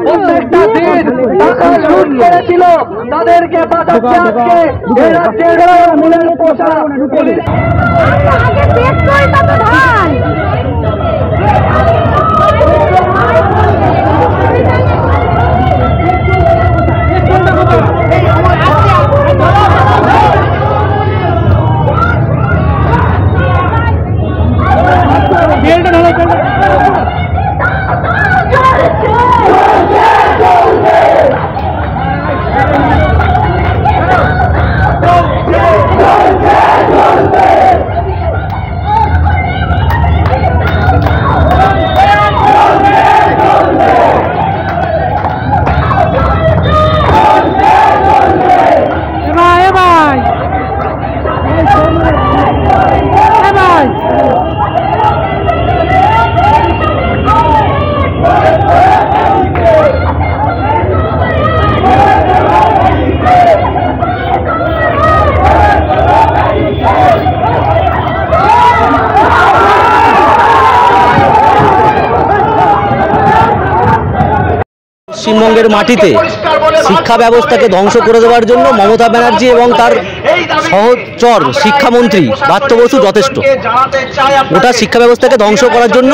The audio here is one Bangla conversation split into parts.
প্রত্যেকটা দিন টাকা লুট করেছিল তাদেরকে বাঁচাচ্ছে আজকে এই রাজ্যের তৃণমূলের পোষা পুলিশ। পশ্চিমবঙ্গের মাটিতে শিক্ষা ব্যবস্থাকে ধ্বংস করে দেওয়ার জন্য মমতা ব্যানার্জি এবং তার সহচর শিক্ষামন্ত্রী ব্রাত্য বসু যথেষ্ট। গোটা শিক্ষা ব্যবস্থাকে ধ্বংস করার জন্য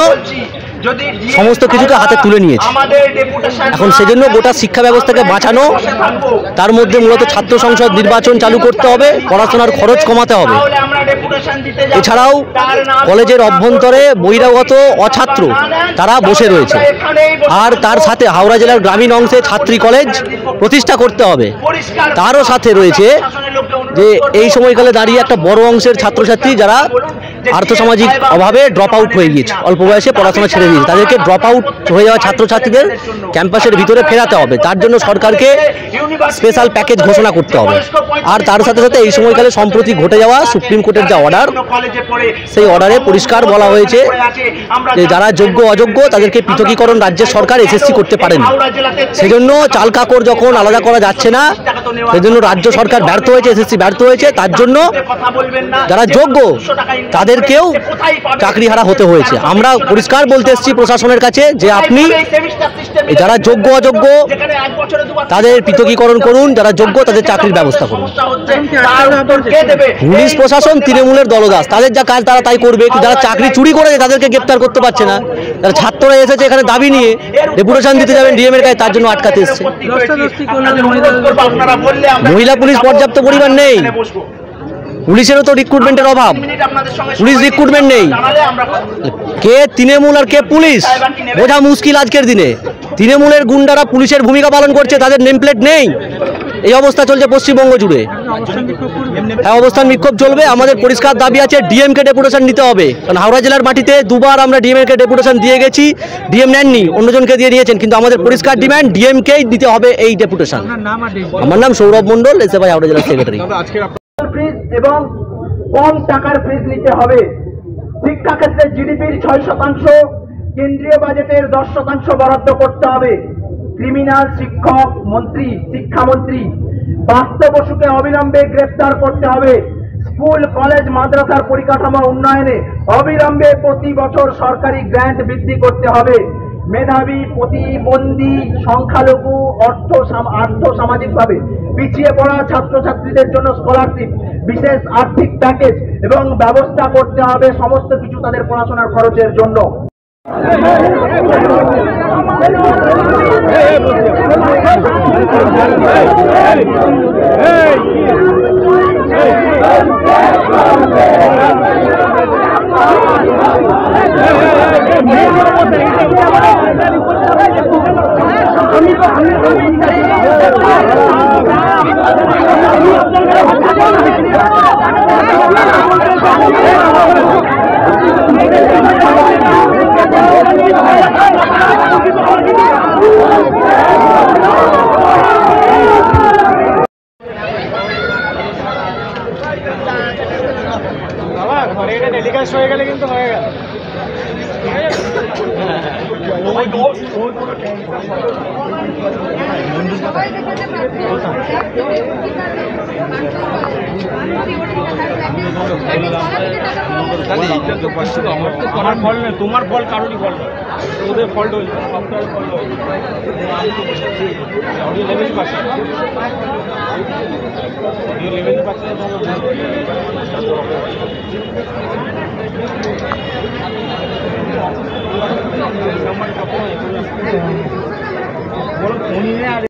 সমস্ত কিছুকে হাতে তুলে নিয়েছে। এখন সেজন্য গোটা শিক্ষা ব্যবস্থাকে বাঁচানো, তার মধ্যে মূলত ছাত্র সংসদ নির্বাচন চালু করতে হবে, পড়াশোনার খরচ কমাতে হবে। এছাড়াও কলেজের অভ্যন্তরে বহিরাগত অছাত্র তারা বসে রয়েছে, আর তার সাথে হাওড়া জেলার গ্রামীণ অংশে ছাত্রী কলেজ প্রতিষ্ঠা করতে হবে। তারও সাথে রয়েছে যে এই সময়কালে দাঁড়িয়ে একটা বড় অংশের ছাত্রছাত্রী যারা আর্থসামাজিক অভাবে ড্রপ আউট হয়ে গিয়েছে, অল্প বয়সে পড়াশোনা ছেড়ে দিয়েছে, তাদেরকে ড্রপ আউট হয়ে যাওয়া ছাত্রছাত্রীদের ক্যাম্পাসের ভিতরে ফেরাতে হবে। তার জন্য সরকারকে স্পেশাল প্যাকেজ ঘোষণা করতে হবে। আর তার সাথে সাথে এই সময়কালে সম্প্রতি ঘটে যাওয়া সুপ্রিম কোর্টের যা অর্ডার, সেই অর্ডারে পরিষ্কার বলা হয়েছে যে যারা যোগ্য অযোগ্য তাদেরকে পৃথকীকরণ রাজ্যের সরকার এসএসসি করতে পারেন। সেজন্য চাল কাকড় যখন আলাদা করা যাচ্ছে না, সেজন্য রাজ্য সরকার ব্যর্থ হয়েছে, এসএসসি ব্যর্থ হয়েছে। তার জন্য যারা যোগ্য তাদেরকেও চাকরিহারা হতে হয়েছে। আমরা পরিষ্কার বলতে এসেছি প্রশাসনের কাছে যে আপনি যারা যোগ্য অযোগ্য তাদের পৃথকীকরণ করুন, যারা যোগ্য তাদের চাকরির ব্যবস্থা করুন। পুলিশ প্রশাসন তৃণমূলের দলদাস, তাদের যা কাজ তারা তাই করবে। যারা চাকরি চুরি করেছে তাদেরকে গ্রেপ্তার করতে পারছে না। যারা ছাত্ররা এসেছে এখানে দাবি নিয়ে ডেপুটেশন দিতে যাবেন ডিএম এর কাছে, তার জন্য আটকাতে এসছে। মহিলা পুলিশ পর্যাপ্ত পরিমাণ নেই, পুলিশেরও তো রিক্রুটমেন্টের অভাব, পুলিশ রিক্রুটমেন্ট নেই। কে তৃণমূল আর কে পুলিশ বোঝা মুশকিল আজকের দিনে। তৃণমূলের গুন্ডারা পুলিশের ভূমিকা পালন করছে, তাদের নেম প্লেট নেই। এই অবস্থা চলছে পশ্চিমবঙ্গ জুড়ে। হ্যাঁ, অবস্থান বিক্ষোভ চলবে। আমাদের পরিষ্কার দাবি আছে ডিএমকে ডেপুটেশন নিতে হবে, কারণ হাওড়া জেলার মাটিতে দুবার আমরা ডিএমকে ডেপুটেশন দিয়ে গেছি, ডিএম নেননি, অন্যজনকে দিয়ে নিয়েছেন। কিন্তু আমাদের পরিষ্কার ডিমান্ড ডিএমকেই দিতে হবে এই ডেপুটেশন। আমার নাম সৌরভ মণ্ডল, এসএফআই হাওড়া জেলার সেক্রেটারি। এবং কম টাকার ফিজ নিতে হবে। শিক্ষাক্ষেত্রে জিডিপির 6%, কেন্দ্রীয় বাজেটের 10% বরাদ্দ করতে হবে। ক্রিমিনাল শিক্ষক মন্ত্রী, শিক্ষামন্ত্রী ব্রাত্য বসুকে অবিলম্বে গ্রেফতার করতে হবে। স্কুল কলেজ মাদ্রাসার পরিকাঠামো উন্নয়নে অবিলম্বে প্রতি বছর সরকারি গ্র্যান্ট বৃদ্ধি করতে হবে। মেধাবী, প্রতিবন্ধী, সংখ্যালঘু, আর্থসামাজিকভাবে পিছিয়ে পড়া ছাত্রছাত্রীদের জন্য স্কলারশিপ, বিশেষ আর্থিক প্যাকেজ এবং ব্যবস্থা করতে হবে সমস্ত কিছু তাদের পড়াশোনার খরচের জন্য। টেলিকাস্ট হয়ে গেলে কিন্তু হয়ে গেল। আমার ফল নেই, তোমার ফল কারোরই ফল নয়, ওদের ফল হয়েছে, সবটাই ফল হয়েছে। অডিও লেভেল পাচ্ছে, অডিও লেভেল পাচ্ছে। বলো ফোনই নেই আর